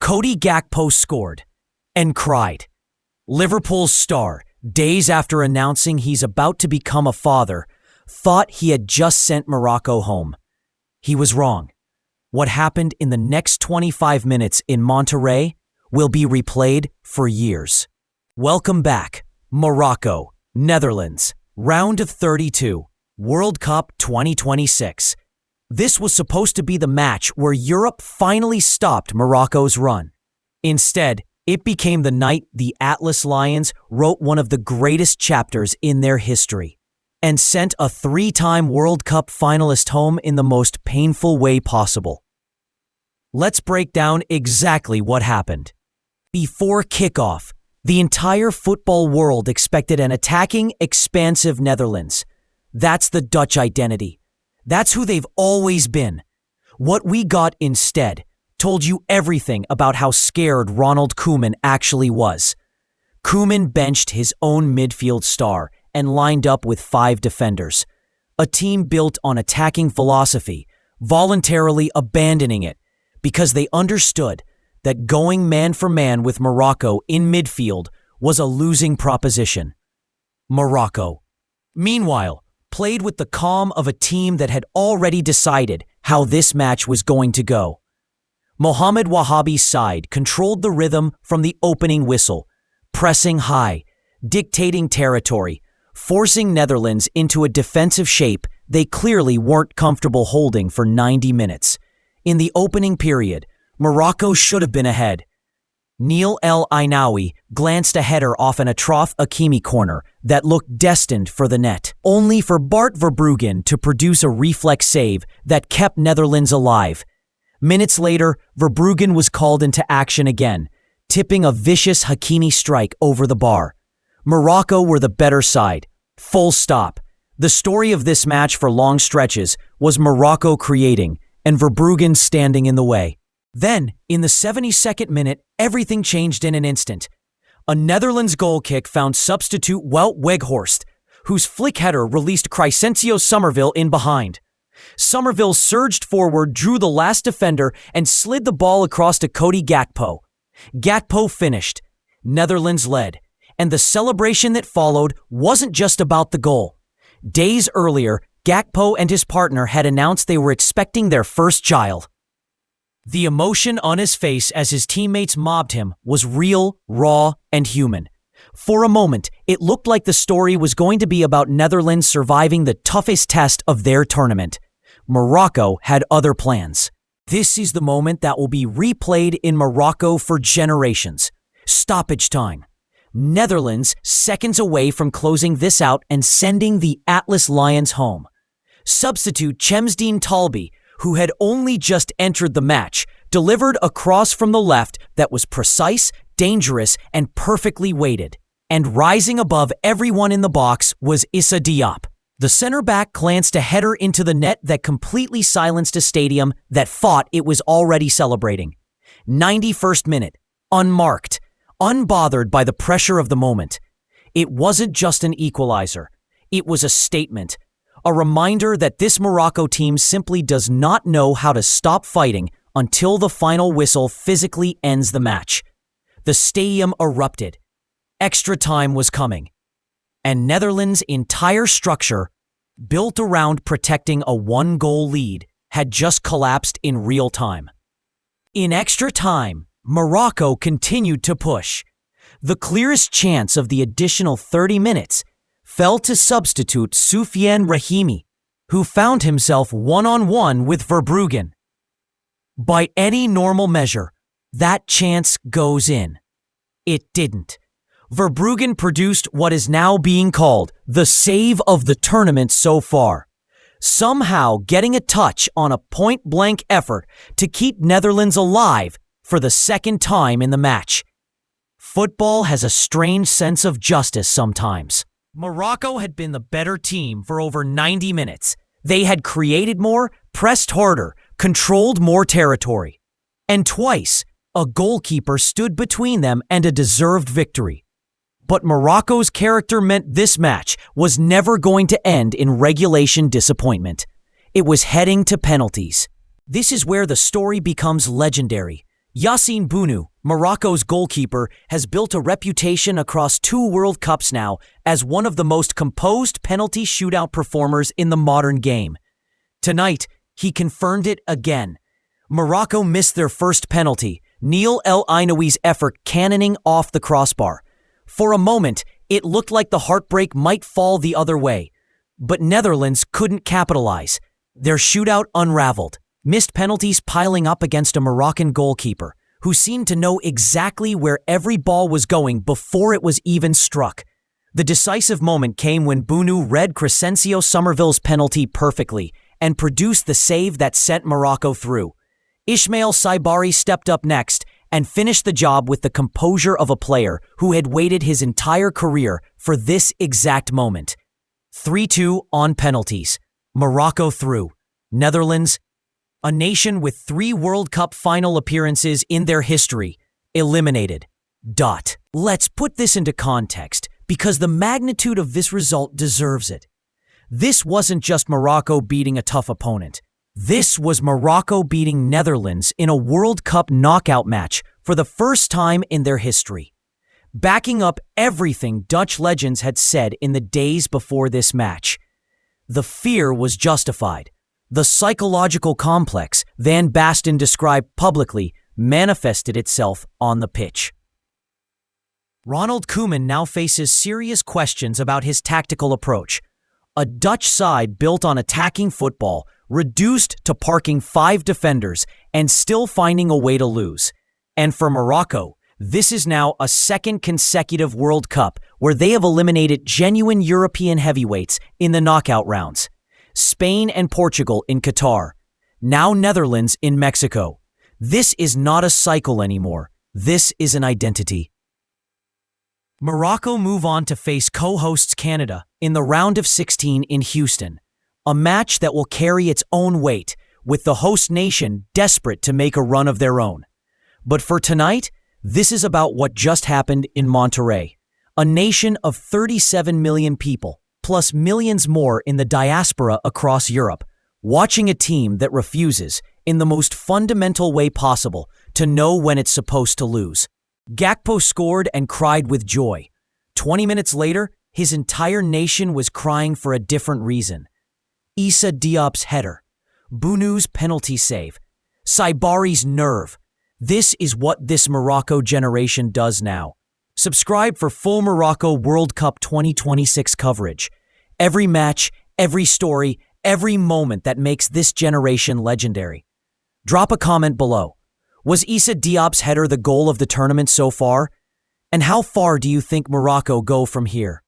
Cody Gakpo scored and cried. Liverpool's star, days after announcing he's about to become a father, thought he had just sent Morocco home. He was wrong. What happened in the next 25 minutes in Monterrey will be replayed for years. Welcome back, Morocco, Netherlands, round of 32, World Cup 2026. This was supposed to be the match where Europe finally stopped Morocco's run. Instead, it became the night the Atlas Lions wrote one of the greatest chapters in their history and sent a three-time World Cup finalist home in the most painful way possible. Let's break down exactly what happened. Before kickoff, the entire football world expected an attacking, expansive Netherlands. That's the Dutch identity. That's who they've always been. What we got instead told you everything about how scared Ronald Koeman actually was. Koeman benched his own midfield star and lined up with 5 defenders. A team built on attacking philosophy, voluntarily abandoning it because they understood that going man for man with Morocco in midfield was a losing proposition. Morocco, meanwhile, played with the calm of a team that had already decided how this match was going to go. Mohamed Wahabi's side controlled the rhythm from the opening whistle, pressing high, dictating territory, forcing Netherlands into a defensive shape they clearly weren't comfortable holding for 90 minutes. In the opening period, Morocco should have been ahead. Neil El Ainaoui glanced a header off an Achraf Hakimi corner that looked destined for the net, only for Bart Verbruggen to produce a reflex save that kept Netherlands alive. Minutes later, Verbruggen was called into action again, tipping a vicious Hakimi strike over the bar. Morocco were the better side. Full stop. The story of this match for long stretches was Morocco creating and Verbruggen standing in the way. Then, in the 72nd minute, everything changed in an instant. A Netherlands goal kick found substitute Wout Weghorst, whose flick header released Crescencio Somerville in behind. Somerville surged forward, drew the last defender, and slid the ball across to Cody Gakpo. Gakpo finished. Netherlands led. And the celebration that followed wasn't just about the goal. Days earlier, Gakpo and his partner had announced they were expecting their first child. The emotion on his face as his teammates mobbed him was real, raw, and human. For a moment, it looked like the story was going to be about Netherlands surviving the toughest test of their tournament. Morocco had other plans. This is the moment that will be replayed in Morocco for generations. Stoppage time. Netherlands seconds away from closing this out and sending the Atlas Lions home. Substitute Chemsdien Talbi, who had only just entered the match, delivered a cross from the left that was precise, dangerous, and perfectly weighted. And rising above everyone in the box was Issa Diop. The center-back glanced a header into the net that completely silenced a stadium that thought it was already celebrating. 91st minute, unmarked, unbothered by the pressure of the moment. It wasn't just an equalizer. It was a statement. A reminder that this Morocco team simply does not know how to stop fighting until the final whistle physically ends the match. The stadium erupted. Extra time was coming. And Netherlands' entire structure, built around protecting a 1-goal lead, had just collapsed in real time. In extra time, Morocco continued to push. The clearest chance of the additional 30 minutes fell to substitute Soufiane Rahimi, who found himself one-on-one with Verbruggen. By any normal measure, that chance goes in. It didn't. Verbruggen produced what is now being called the save of the tournament so far, somehow getting a touch on a point-blank effort to keep Netherlands alive for the second time in the match. Football has a strange sense of justice sometimes. Morocco had been the better team for over 90 minutes. They had created more, pressed harder, controlled more territory. And twice, a goalkeeper stood between them and a deserved victory. But Morocco's character meant this match was never going to end in regulation disappointment. It was heading to penalties. This is where the story becomes legendary. Yassine Bounou, Morocco's goalkeeper, has built a reputation across 2 World Cups now as one of the most composed penalty shootout performers in the modern game. Tonight, he confirmed it again. Morocco missed their first penalty, Neil El Ainaoui's effort cannoning off the crossbar. For a moment, it looked like the heartbreak might fall the other way. But Netherlands couldn't capitalize. Their shootout unraveled, missed penalties piling up against a Moroccan goalkeeper who seemed to know exactly where every ball was going before it was even struck. The decisive moment came when Bounou read Crescencio Somerville's penalty perfectly and produced the save that sent Morocco through. Ismael Saibari stepped up next and finished the job with the composure of a player who had waited his entire career for this exact moment. 3-2 on penalties. Morocco through. Netherlands, a nation with 3 World Cup final appearances in their history, eliminated. Let's put this into context because the magnitude of this result deserves it. This wasn't just Morocco beating a tough opponent. This was Morocco beating Netherlands in a World Cup knockout match for the first time in their history. Backing up everything Dutch legends had said in the days before this match. The fear was justified. The psychological complex Van Basten described publicly manifested itself on the pitch. Ronald Koeman now faces serious questions about his tactical approach. A Dutch side built on attacking football, reduced to parking 5 defenders and still finding a way to lose. And for Morocco, this is now a second consecutive World Cup where they have eliminated genuine European heavyweights in the knockout rounds. Spain and Portugal in Qatar. Now Netherlands in Mexico. This is not a cycle anymore. This is an identity. Morocco move on to face co-hosts Canada in the round of 16 in Houston. A match that will carry its own weight, with the host nation desperate to make a run of their own. But for tonight, this is about what just happened in Monterrey, a nation of 37 million people, plus millions more in the diaspora across Europe, watching a team that refuses, in the most fundamental way possible, to know when it's supposed to lose. Gakpo scored and cried with joy. 20 minutes later, his entire nation was crying for a different reason. Issa Diop's header, Bounou's penalty save, Saibari's nerve. This is what this Morocco generation does now. Subscribe for full Morocco World Cup 2026 coverage. Every match, every story, every moment that makes this generation legendary. Drop a comment below. Was Issa Diop's header the goal of the tournament so far? And how far do you think Morocco go from here?